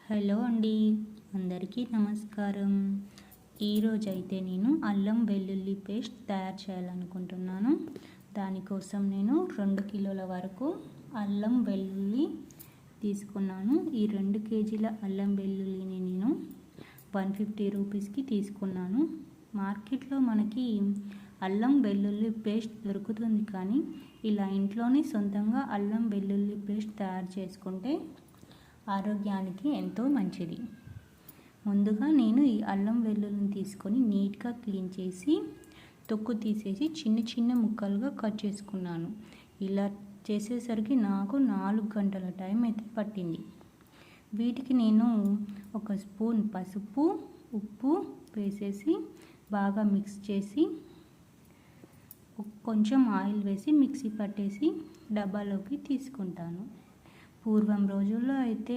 Hello అండి, అందరికీ నమస్కారం. ఈరోజైతే నేను అల్లం వెల్లుల్లి పేస్ట్ తయారు చేయాలనుకుంటున్నాను. దానికోసం నేను 2 కిలోల వరకు అల్లం వెల్లుల్లి తీసుకున్నాను. ఈ 2 కేజీల అల్లం వెల్లుల్లిని నేను 150 రూపీస్కి తీసుకున్నాను. మార్కెట్లో మనకి అల్లం వెల్లుల్లి పేస్ట్ దొరుకుతుంది, కానీ ఇలా ఇంట్లోనే సొంతంగా అల్లం వెల్లుల్లి పేస్ట్ తయారు చేసుకుంటే ఆరోగ్యానికి ఎంతో మంచిది. ముందుగా నేను ఈ అల్లం వెల్లుల్లిని తీసుకొని నీట్గా క్లీన్ చేసి తొక్కు తీసేసి చిన్న చిన్న ముక్కలుగా కట్ చేసుకున్నాను. ఇలా చేసేసరికి నాకు 4 గంటల టైం అయితే పట్టింది. వీటికి నేను 1 స్పూన్ పసుపు, ఉప్పు వేసేసి బాగా మిక్స్ చేసి కొంచెం ఆయిల్ వేసి మిక్సీ పట్టేసి డబ్బాలోకి తీసుకుంటాను. పూర్వం రోజుల్లో అయితే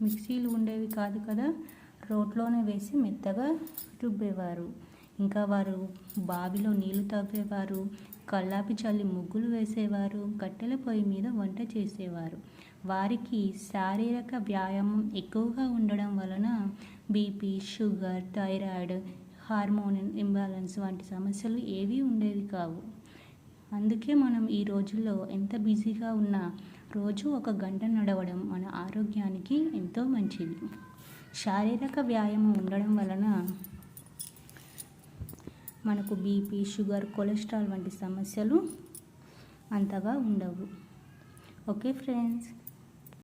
మిక్సీలు ఉండేవి కాదు కదా, రోట్లోనే వేసి మెత్తగా రుబ్బేవారు. ఇంకా వారు బావిలో నీళ్లు తవ్వేవారు, కల్లాపి చల్లి ముగ్గులు వేసేవారు, కట్టెల పొయ్యి మీద వంట చేసేవారు. వారికి శారీరక వ్యాయామం ఎక్కువగా ఉండడం వలన BP, sugar, thyroid, hormone imbalance వంటి సమస్యలు ఏవీ ఉండేవి కావు. అందుకే మనం ఈ రోజుల్లో ఎంత బిజీగా ఉన్నా రోజు 1 గంట నడవడం మన ఆరోగ్యానికి ఎంతో మంచిది. శారీరక వ్యాయామం ఉండడం వలన మనకు బీపీ, షుగర్, కొలెస్ట్రాల్ వంటి సమస్యలు అంతగా ఉండవు. Okay friends.